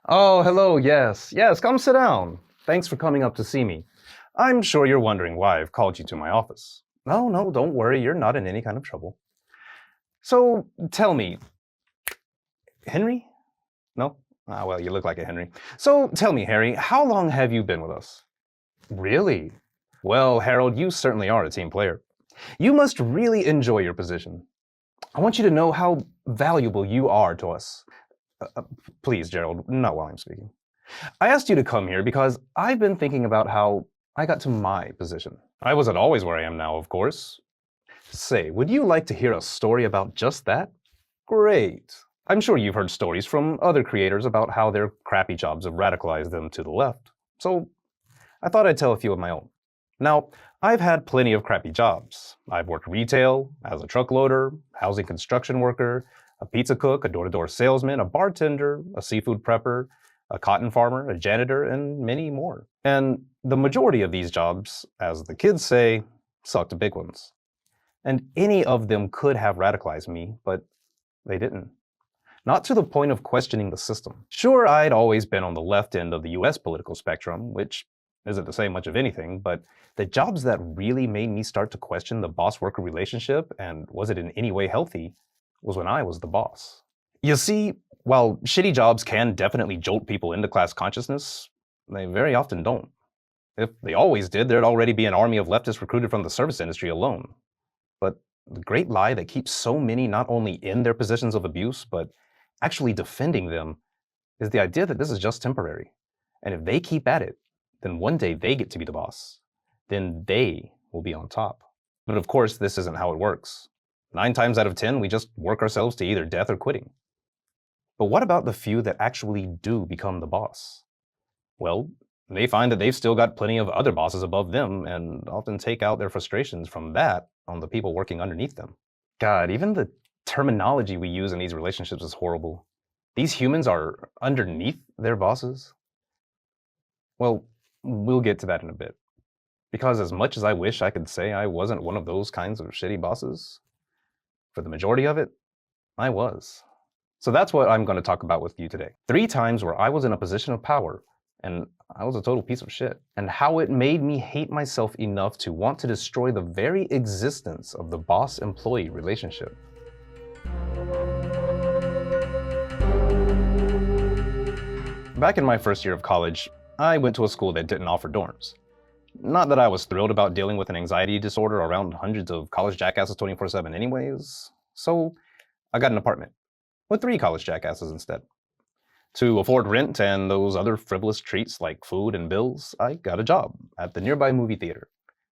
Oh, hello, yes. Yes, come sit down. Thanks for coming up to see me. I'm sure you're wondering why I've called you to my office. No, don't worry, you're not in any kind of trouble. So, tell me, Henry? No? Ah, well, you look like a Henry. So, tell me, Harry, how long have you been with us? Really? Well, Harold, you certainly are a team player. You must really enjoy your position. I want you to know how valuable you are to us. Please, Gerald, not while I'm speaking. I asked you to come here because I've been thinking about how I got to my position. I wasn't always where I am now, of course. Say, would you like to hear a story about just that? Great. I'm sure you've heard stories from other creators about how their crappy jobs have radicalized them to the left. So I thought I'd tell a few of my own. Now, I've had plenty of crappy jobs. I've worked retail, as a truck loader, housing construction worker, a pizza cook, a door-to-door salesman, a bartender, a seafood prepper, a cotton farmer, a janitor, and many more. And the majority of these jobs, as the kids say, sucked big ones. And any of them could have radicalized me, but they didn't. Not to the point of questioning the system. Sure, I'd always been on the left end of the US political spectrum, which isn't to say much of anything, but the jobs that really made me start to question the boss-worker relationship, and was it in any way healthy, was when I was the boss. You see, while shitty jobs can definitely jolt people into class consciousness, they very often don't. If they always did, there'd already be an army of leftists recruited from the service industry alone. But the great lie that keeps so many not only in their positions of abuse, but actually defending them, is the idea that this is just temporary. And if they keep at it, then one day they get to be the boss. Then they will be on top. But of course, this isn't how it works. 9 times out of 10, we just work ourselves to either death or quitting. But what about the few that actually do become the boss? Well, they find that they've still got plenty of other bosses above them and often take out their frustrations from that on the people working underneath them. God, even the terminology we use in these relationships is horrible. These humans are underneath their bosses? Well, we'll get to that in a bit. Because as much as I wish I could say I wasn't one of those kinds of shitty bosses, for the majority of it, I was. So that's what I'm going to talk about with you today. 3 times where I was in a position of power, and I was a total piece of shit, and how it made me hate myself enough to want to destroy the very existence of the boss-employee relationship. Back in my first year of college, I went to a school that didn't offer dorms. Not that I was thrilled about dealing with an anxiety disorder around hundreds of college jackasses 24/7 anyways, so I got an apartment with 3 college jackasses instead. To afford rent and those other frivolous treats like food and bills, I got a job at the nearby movie theater,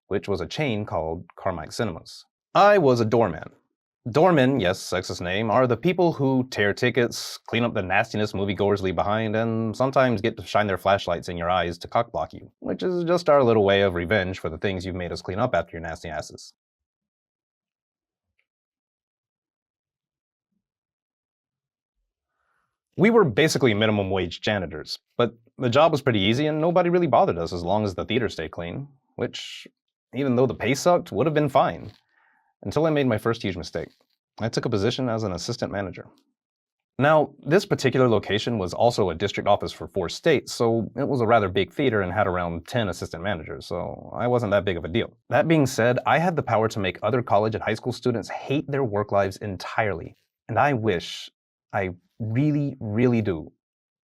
which was a chain called Carmike Cinemas. I was a doorman. Doormen, yes, sexist name, are the people who tear tickets, clean up the nastiness moviegoers leave behind, and sometimes get to shine their flashlights in your eyes to cockblock you, which is just our little way of revenge for the things you've made us clean up after your nasty asses. We were basically minimum wage janitors, but the job was pretty easy and nobody really bothered us as long as the theater stayed clean, which, even though the pay sucked, would have been fine. Until I made my first huge mistake. I took a position as an assistant manager. Now, this particular location was also a district office for 4 states, so it was a rather big theater and had around 10 assistant managers, so I wasn't that big of a deal. That being said, I had the power to make other college and high school students hate their work lives entirely. And I wish, I really, really do,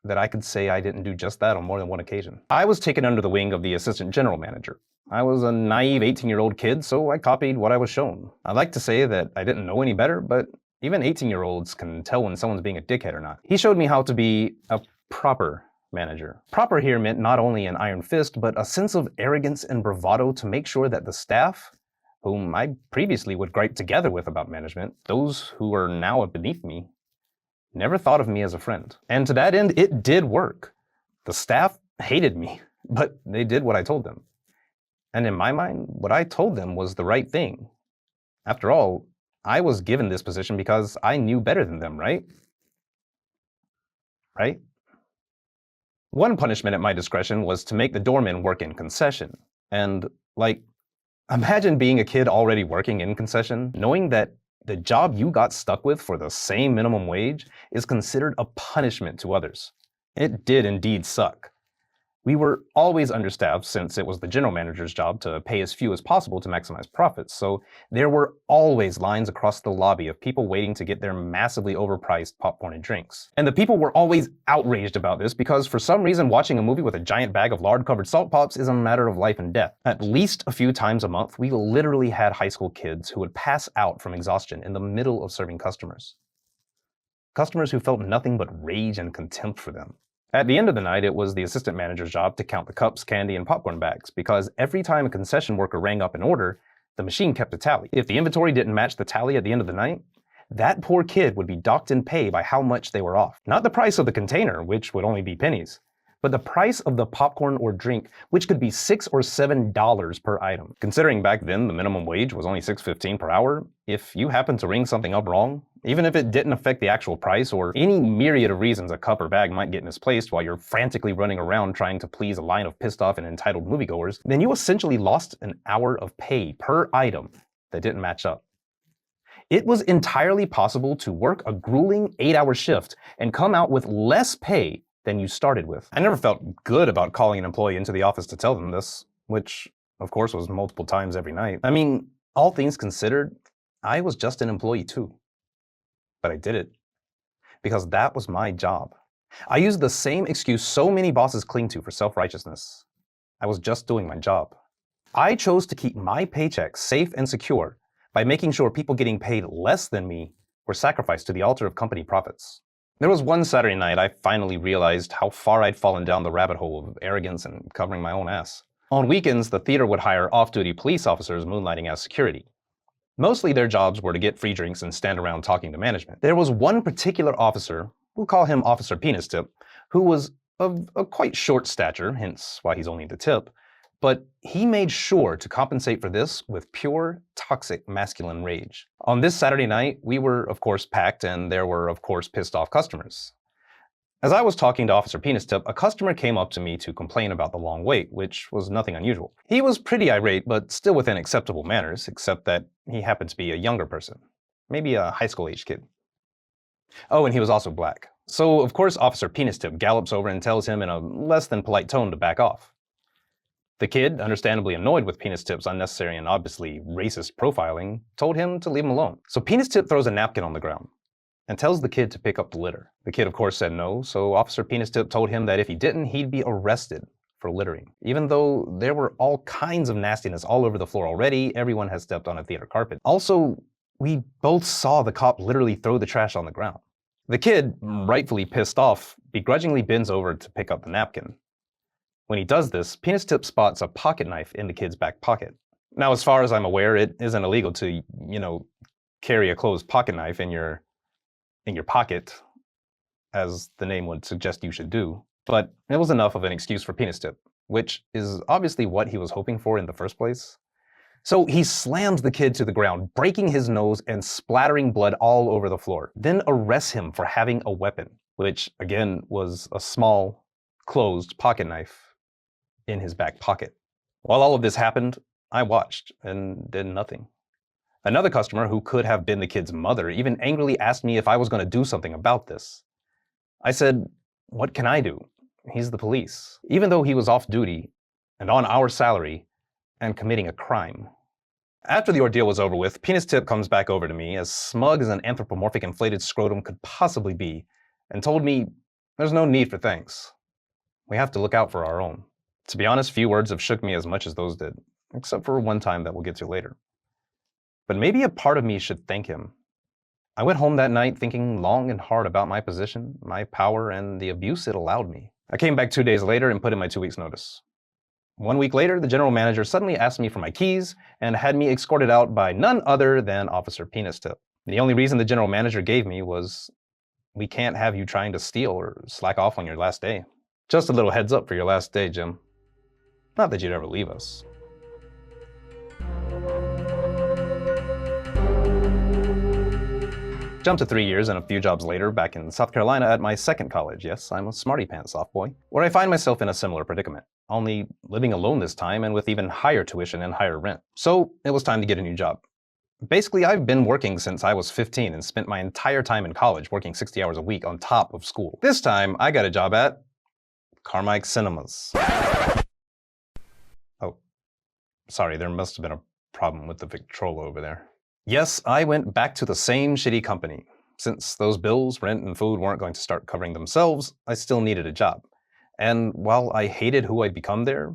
that I could say I didn't do just that on more than one occasion. I was taken under the wing of the assistant general manager. I was a naive 18-year-old kid, so I copied what I was shown. I'd like to say that I didn't know any better, but even 18-year-olds can tell when someone's being a dickhead or not. He showed me how to be a proper manager. Proper here meant not only an iron fist, but a sense of arrogance and bravado to make sure that the staff, whom I previously would gripe together with about management, those who are now beneath me, never thought of me as a friend. And to that end, it did work. The staff hated me, but they did what I told them. And in my mind, what I told them was the right thing. After all, I was given this position because I knew better than them, right? Right? One punishment at my discretion was to make the doorman work in concession. And, imagine being a kid already working in concession, knowing that the job you got stuck with for the same minimum wage is considered a punishment to others. It did indeed suck. We were always understaffed since it was the general manager's job to pay as few as possible to maximize profits, so there were always lines across the lobby of people waiting to get their massively overpriced popcorn and drinks. And the people were always outraged about this because for some reason watching a movie with a giant bag of lard-covered salt pops is a matter of life and death. At least a few times a month, we literally had high school kids who would pass out from exhaustion in the middle of serving customers. Customers who felt nothing but rage and contempt for them. At the end of the night, it was the assistant manager's job to count the cups, candy, and popcorn bags, because every time a concession worker rang up an order, the machine kept a tally. If the inventory didn't match the tally at the end of the night, that poor kid would be docked in pay by how much they were off. Not the price of the container, which would only be pennies, but the price of the popcorn or drink, which could be $6 or $7 per item. Considering back then the minimum wage was only $6.15 per hour, if you happened to ring something up wrong, even if it didn't affect the actual price or any myriad of reasons a cup or bag might get misplaced while you're frantically running around trying to please a line of pissed off and entitled moviegoers, then you essentially lost an hour of pay per item that didn't match up. It was entirely possible to work a grueling 8-hour shift and come out with less pay than you started with. I never felt good about calling an employee into the office to tell them this, which of course was multiple times every night. I mean, all things considered, I was just an employee too. But I did it because that was my job. I used the same excuse so many bosses cling to for self-righteousness. I was just doing my job. I chose to keep my paycheck safe and secure by making sure people getting paid less than me were sacrificed to the altar of company profits. There was one Saturday night I finally realized how far I'd fallen down the rabbit hole of arrogance and covering my own ass. On weekends, the theater would hire off-duty police officers moonlighting as security. Mostly their jobs were to get free drinks and stand around talking to management. There was one particular officer, we'll call him Officer Penis Tip, who was of a quite short stature, hence why he's only the tip, but he made sure to compensate for this with pure, toxic masculine rage. On this Saturday night, we were of course packed and there were of course pissed off customers. As I was talking to Officer Penis Tip, a customer came up to me to complain about the long wait, which was nothing unusual. He was pretty irate, but still within acceptable manners, except that he happened to be a younger person. Maybe a high school-age kid. Oh, and he was also black. So, of course, Officer Penis Tip gallops over and tells him in a less than polite tone to back off. The kid, understandably annoyed with Penis Tip's unnecessary and obviously racist profiling, told him to leave him alone. So Penis Tip throws a napkin on the ground and tells the kid to pick up the litter. The kid, of course, said no, so Officer Penis Tip told him that if he didn't, he'd be arrested for littering. Even though there were all kinds of nastiness all over the floor already, everyone had stepped on a theater carpet. Also, we both saw the cop literally throw the trash on the ground. The kid, rightfully pissed off, begrudgingly bends over to pick up the napkin. When he does this, Penis Tip spots a pocket knife in the kid's back pocket. Now, as far as I'm aware, it isn't illegal to, carry a closed pocket knife in your pocket, as the name would suggest you should do. But it was enough of an excuse for Penis Tip, which is obviously what he was hoping for in the first place. So he slams the kid to the ground, breaking his nose and splattering blood all over the floor, then arrests him for having a weapon, which again was a small, closed pocket knife in his back pocket. While all of this happened, I watched and did nothing. Another customer, who could have been the kid's mother, even angrily asked me if I was going to do something about this. I said, "What can I do? He's the police." Even though he was off duty and on our salary and committing a crime. After the ordeal was over with, Penis Tip comes back over to me, as smug as an anthropomorphic inflated scrotum could possibly be, and told me, "There's no need for thanks. We have to look out for our own." To be honest, few words have shook me as much as those did, except for one time that we'll get to later. But maybe a part of me should thank him. I went home that night thinking long and hard about my position, my power, and the abuse it allowed me. I came back 2 days later and put in my 2 weeks notice. 1 week later, the general manager suddenly asked me for my keys and had me escorted out by none other than Officer Penis Tip. The only reason the general manager gave me was, "We can't have you trying to steal or slack off on your last day. Just a little heads up for your last day, Jim. Not that you'd ever leave us." Jump to 3 years and a few jobs later, back in South Carolina at my second college. Yes, I'm a smarty pants softboy, where I find myself in a similar predicament, only living alone this time and with even higher tuition and higher rent. So it was time to get a new job. Basically, I've been working since I was 15 and spent my entire time in college working 60 hours a week on top of school. This time, I got a job at Carmike Cinemas. Oh, sorry, there must have been a problem with the Victrola over there. Yes, I went back to the same shitty company. Since those bills, rent, and food weren't going to start covering themselves, I still needed a job. And while I hated who I'd become there,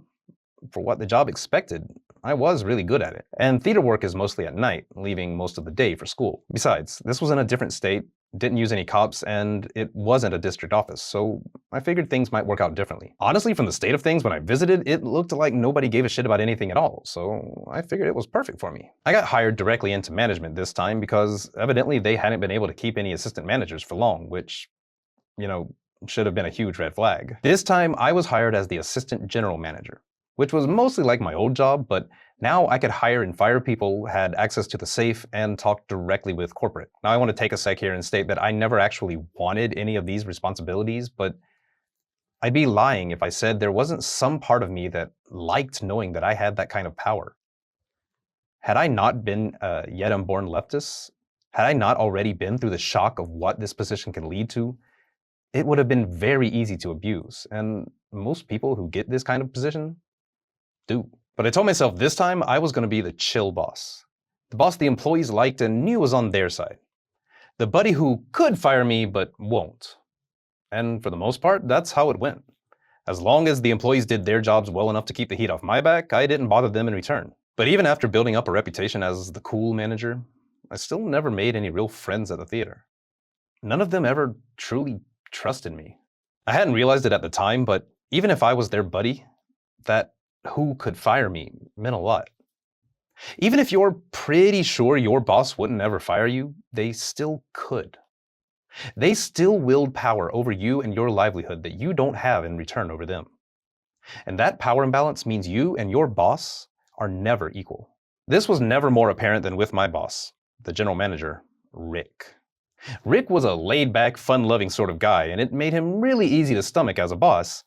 for what the job expected, I was really good at it. And theater work is mostly at night, leaving most of the day for school. Besides, this was in a different state, didn't use any cops, and it wasn't a district office, so I figured things might work out differently. Honestly, from the state of things when I visited, it looked like nobody gave a shit about anything at all, so I figured it was perfect for me. I got hired directly into management this time because evidently they hadn't been able to keep any assistant managers for long, which, should have been a huge red flag. This time, I was hired as the assistant general manager, which was mostly like my old job, but now I could hire and fire people, had access to the safe, and talk directly with corporate. Now I want to take a sec here and state that I never actually wanted any of these responsibilities, but I'd be lying if I said there wasn't some part of me that liked knowing that I had that kind of power. Had I not been a yet unborn leftist, had I not already been through the shock of what this position can lead to, it would have been very easy to abuse, and most people who get this kind of position do. But I told myself this time I was going to be the chill boss. The boss the employees liked and knew was on their side. The buddy who could fire me but won't. And for the most part, that's how it went. As long as the employees did their jobs well enough to keep the heat off my back, I didn't bother them in return. But even after building up a reputation as the cool manager, I still never made any real friends at the theater. None of them ever truly trusted me. I hadn't realized it at the time, but even if I was their buddy, that who could fire me meant a lot. Even if you're pretty sure your boss wouldn't ever fire you, they still could. They still wield power over you and your livelihood that you don't have in return over them. And that power imbalance means you and your boss are never equal. This was never more apparent than with my boss, the general manager, Rick. Rick was a laid-back, fun-loving sort of guy, and it made him really easy to stomach as a boss,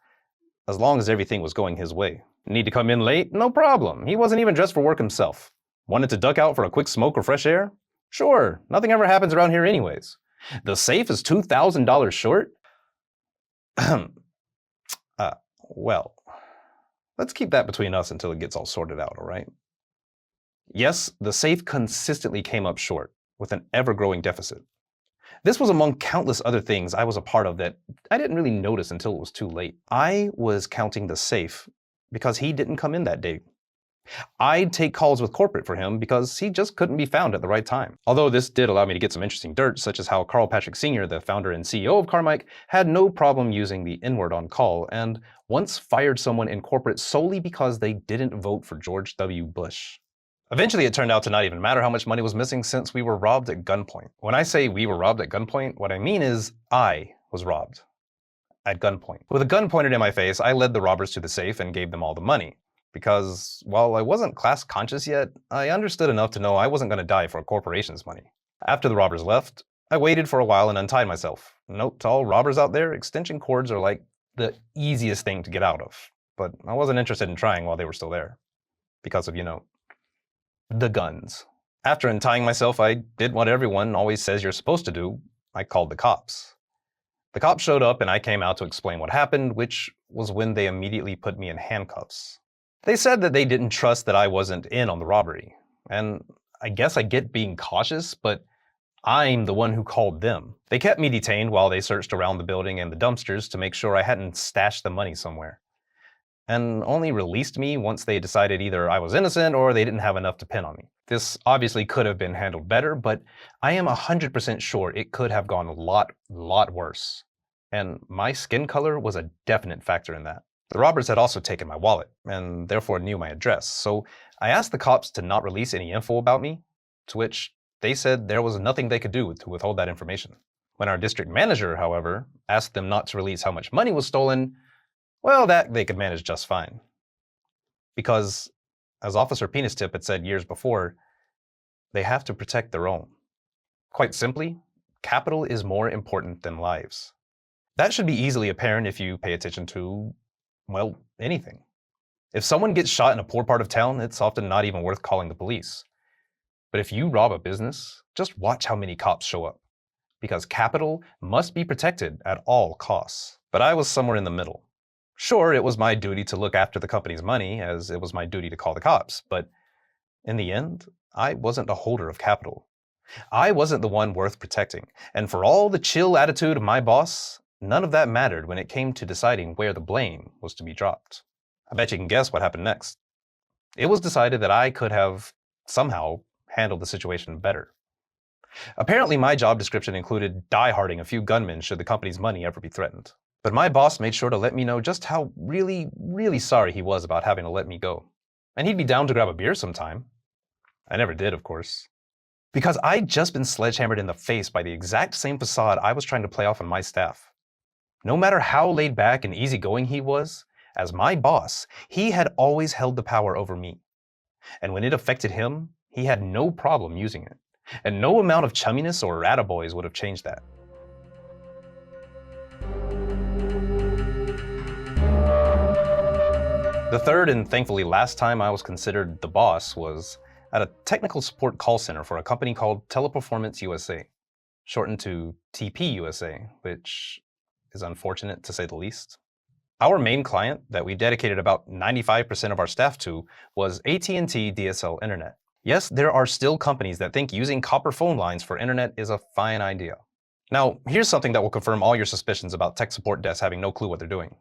as long as everything was going his way. Need to come in late? No problem. He wasn't even dressed for work himself. Wanted to duck out for a quick smoke or fresh air? Sure, nothing ever happens around here anyways. The safe is $2,000 short? Well, let's keep that between us until it gets all sorted out, all right? Yes, the safe consistently came up short, with an ever-growing deficit. This was among countless other things I was a part of that I didn't really notice until it was too late. I was counting the safe because he didn't come in that day. I'd take calls with corporate for him because he just couldn't be found at the right time. Although this did allow me to get some interesting dirt, such as how Carl Patrick Sr., the founder and CEO of Carmike, had no problem using the N-word on call, and once fired someone in corporate solely because they didn't vote for George W. Bush. Eventually, it turned out to not even matter how much money was missing since we were robbed at gunpoint. When I say we were robbed at gunpoint, what I mean is I was robbed at gunpoint. With a gun pointed in my face, I led the robbers to the safe and gave them all the money. Because while I wasn't class conscious yet, I understood enough to know I wasn't going to die for a corporation's money. After the robbers left, I waited for a while and untied myself. Note to all robbers out there, extension cords are like the easiest thing to get out of. But I wasn't interested in trying while they were still there. Because of, the guns. After untying myself, I did what everyone always says you're supposed to do. I called the cops. The cops showed up and I came out to explain what happened, which was when they immediately put me in handcuffs. They said that they didn't trust that I wasn't in on the robbery. And I guess I get being cautious, but I'm the one who called them. They kept me detained while they searched around the building and the dumpsters to make sure I hadn't stashed the money somewhere. And only released me once they decided either I was innocent or they didn't have enough to pin on me. This obviously could have been handled better, but I am 100% sure it could have gone a lot worse. And my skin color was a definite factor in that. The robbers had also taken my wallet, and therefore knew my address, so I asked the cops to not release any info about me, to which they said there was nothing they could do to withhold that information. When our district manager, however, asked them not to release how much money was stolen, well, that they could manage just fine. Because, as Officer Penis Tip had said years before, they have to protect their own. Quite simply, capital is more important than lives. That should be easily apparent if you pay attention to, well, anything. If someone gets shot in a poor part of town, it's often not even worth calling the police. But if you rob a business, just watch how many cops show up. Because capital must be protected at all costs. But I was somewhere in the middle. Sure, it was my duty to look after the company's money, as it was my duty to call the cops, but in the end, I wasn't a holder of capital. I wasn't the one worth protecting, and for all the chill attitude of my boss, none of that mattered when it came to deciding where the blame was to be dropped. I bet you can guess what happened next. It was decided that I could have, somehow, handled the situation better. Apparently, my job description included die-harding a few gunmen should the company's money ever be threatened. But my boss made sure to let me know just how really, really sorry he was about having to let me go. And he'd be down to grab a beer sometime. I never did, of course. Because I'd just been sledgehammered in the face by the exact same facade I was trying to play off on my staff. No matter how laid back and easygoing he was, as my boss, he had always held the power over me. And when it affected him, he had no problem using it. And no amount of chumminess or attaboys would have changed that. The third and thankfully last time I was considered the boss was at a technical support call center for a company called Teleperformance USA, shortened to TPUSA, which is unfortunate to say the least. Our main client that we dedicated about 95% of our staff to was AT&T DSL Internet. Yes, there are still companies that think using copper phone lines for internet is a fine idea. Now, here's something that will confirm all your suspicions about tech support desks having no clue what they're doing.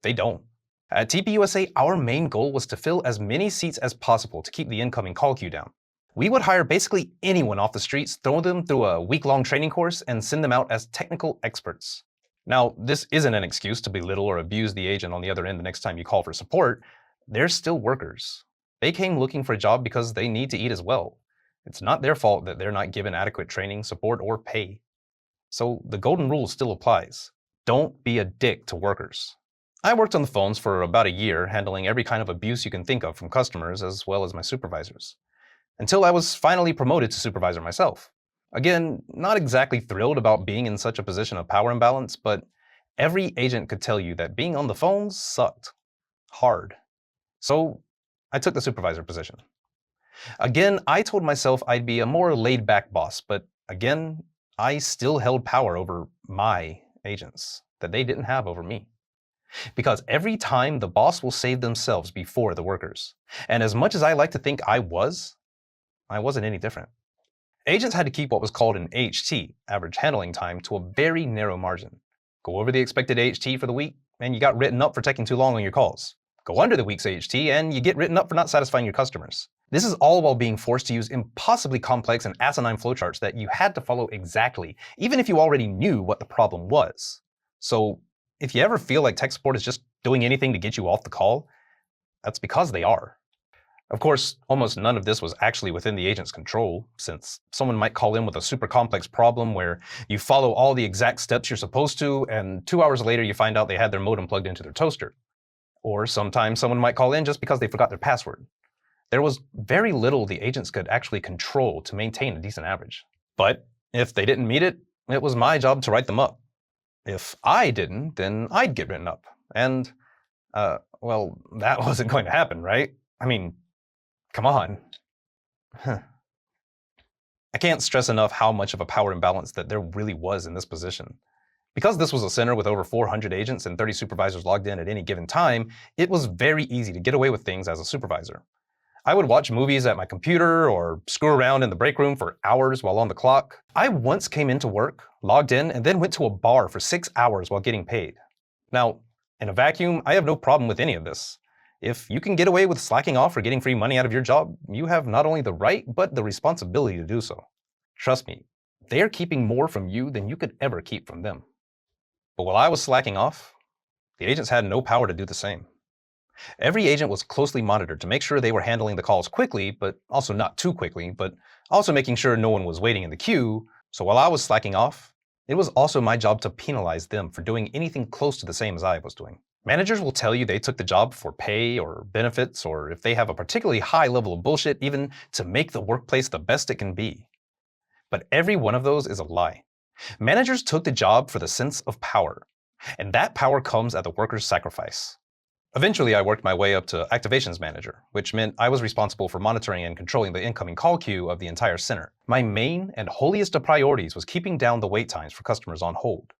They don't. At TPUSA, our main goal was to fill as many seats as possible to keep the incoming call queue down. We would hire basically anyone off the streets, throw them through a week-long training course, and send them out as technical experts. Now, this isn't an excuse to belittle or abuse the agent on the other end the next time you call for support. They're still workers. They came looking for a job because they need to eat as well. It's not their fault that they're not given adequate training, support, or pay. So the golden rule still applies. Don't be a dick to workers. I worked on the phones for about a year, handling every kind of abuse you can think of from customers as well as my supervisors, until I was finally promoted to supervisor myself. Again, not exactly thrilled about being in such a position of power imbalance, but every agent could tell you that being on the phones sucked. Hard. So I took the supervisor position. Again, I told myself I'd be a more laid-back boss, but again, I still held power over my agents that they didn't have over me. Because every time the boss will save themselves before the workers. And as much as I like to think I wasn't any different. Agents had to keep what was called an AHT, average handling time, to a very narrow margin. Go over the expected AHT for the week, and you got written up for taking too long on your calls. Go under the week's AHT, and you get written up for not satisfying your customers. This is all while being forced to use impossibly complex and asinine flowcharts that you had to follow exactly, even if you already knew what the problem was. So if you ever feel like tech support is just doing anything to get you off the call, that's because they are. Of course, almost none of this was actually within the agent's control, since someone might call in with a super complex problem where you follow all the exact steps you're supposed to, and 2 hours later you find out they had their modem plugged into their toaster. Or sometimes someone might call in just because they forgot their password. There was very little the agents could actually control to maintain a decent average. But if they didn't meet it, it was my job to write them up. If I didn't, then I'd get written up. And, well, that wasn't going to happen, right? I mean, come on. I can't stress enough how much of a power imbalance that there really was in this position. Because this was a center with over 400 agents and 30 supervisors logged in at any given time, it was very easy to get away with things as a supervisor. I would watch movies at my computer or screw around in the break room for hours while on the clock. I once came into work, logged in, and then went to a bar for 6 hours while getting paid. Now, in a vacuum, I have no problem with any of this. If you can get away with slacking off or getting free money out of your job, you have not only the right, but the responsibility to do so. Trust me, they're keeping more from you than you could ever keep from them. But while I was slacking off, the agents had no power to do the same. Every agent was closely monitored to make sure they were handling the calls quickly, but also not too quickly, but also making sure no one was waiting in the queue. So while I was slacking off, it was also my job to penalize them for doing anything close to the same as I was doing. Managers will tell you they took the job for pay or benefits, or if they have a particularly high level of bullshit, even to make the workplace the best it can be. But every one of those is a lie. Managers took the job for the sense of power, and that power comes at the worker's sacrifice. Eventually, I worked my way up to Activations Manager, which meant I was responsible for monitoring and controlling the incoming call queue of the entire center. My main and holiest of priorities was keeping down the wait times for customers on hold.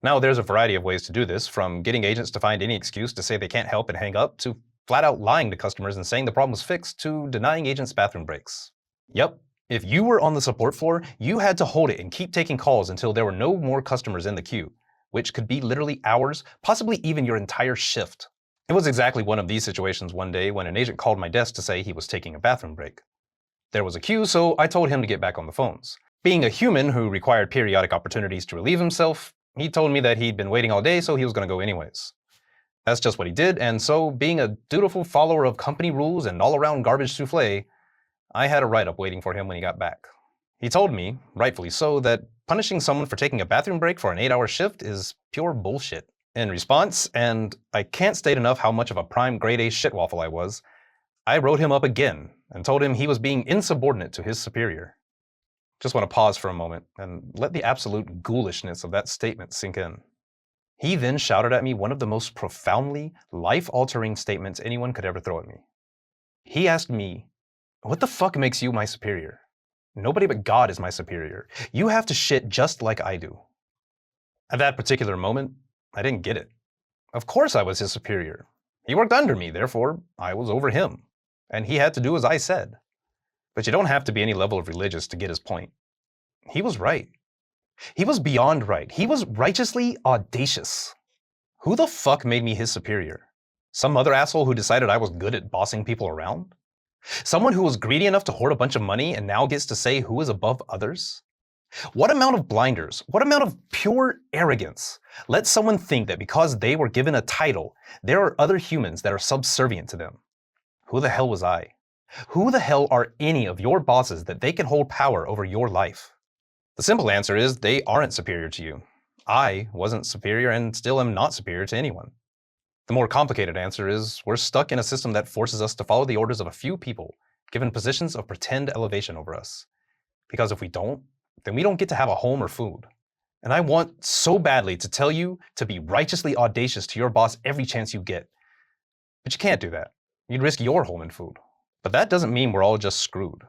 Now, there's a variety of ways to do this, from getting agents to find any excuse to say they can't help and hang up, to flat out lying to customers and saying the problem was fixed, to denying agents bathroom breaks. Yep, if you were on the support floor, you had to hold it and keep taking calls until there were no more customers in the queue, which could be literally hours, possibly even your entire shift. It was exactly one of these situations one day when an agent called my desk to say he was taking a bathroom break. There was a queue, so I told him to get back on the phones. Being a human who required periodic opportunities to relieve himself, he told me that he'd been waiting all day, so he was going to go anyways. That's just what he did, and so, being a dutiful follower of company rules and all-around garbage souffle, I had a write-up waiting for him when he got back. He told me, rightfully so, that punishing someone for taking a bathroom break for an 8-hour shift is pure bullshit. In response, and I can't state enough how much of a prime grade A shitwaffle I was, I wrote him up again and told him he was being insubordinate to his superior. Just want to pause for a moment and let the absolute ghoulishness of that statement sink in. He then shouted at me one of the most profoundly life-altering statements anyone could ever throw at me. He asked me, "What the fuck makes you my superior? Nobody but God is my superior. You have to shit just like I do." At that particular moment, I didn't get it. Of course I was his superior. He worked under me, therefore I was over him. And he had to do as I said. But you don't have to be any level of religious to get his point. He was right. He was beyond right. He was righteously audacious. Who the fuck made me his superior? Some other asshole who decided I was good at bossing people around? Someone who was greedy enough to hoard a bunch of money and now gets to say who is above others? What amount of blinders, what amount of pure arrogance lets someone think that because they were given a title, there are other humans that are subservient to them? Who the hell was I? Who the hell are any of your bosses that they can hold power over your life? The simple answer is they aren't superior to you. I wasn't superior and still am not superior to anyone. The more complicated answer is we're stuck in a system that forces us to follow the orders of a few people given positions of pretend elevation over us. Because if we don't, then we don't get to have a home or food. And I want so badly to tell you to be righteously audacious to your boss every chance you get. But you can't do that. You'd risk your home and food. But that doesn't mean we're all just screwed.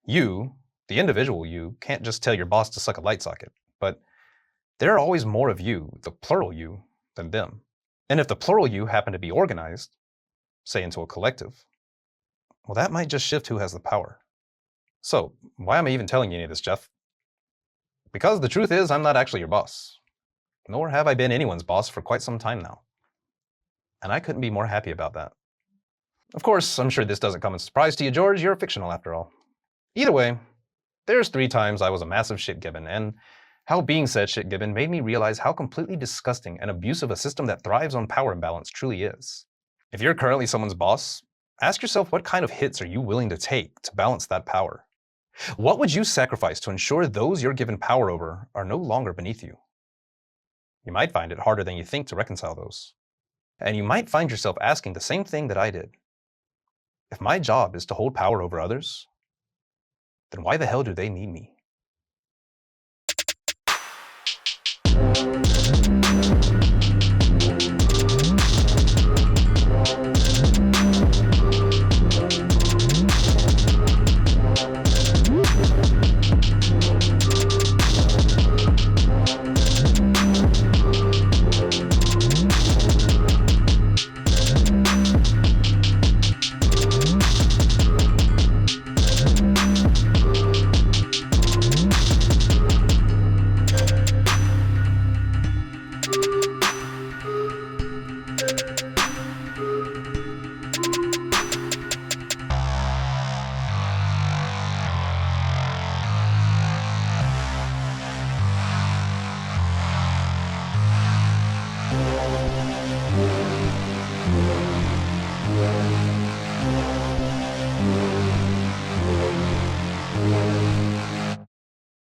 You, the individual you, can't just tell your boss to suck a light socket. But there are always more of you, the plural you, than them. And if the plural you happen to be organized, say into a collective, well, that might just shift who has the power. So, why am I even telling you any of this, Jeff? Because the truth is, I'm not actually your boss. Nor have I been anyone's boss for quite some time now. And I couldn't be more happy about that. Of course, I'm sure this doesn't come as a surprise to you, George. You're fictional after all. Either way, there's 3 times I was a massive shit-gibbon, and how being said shit-gibbon made me realize how completely disgusting and abusive a system that thrives on power imbalance truly is. If you're currently someone's boss, ask yourself what kind of hits are you willing to take to balance that power? What would you sacrifice to ensure those you're given power over are no longer beneath you? You might find it harder than you think to reconcile those. And you might find yourself asking the same thing that I did. If my job is to hold power over others, then why the hell do they need me?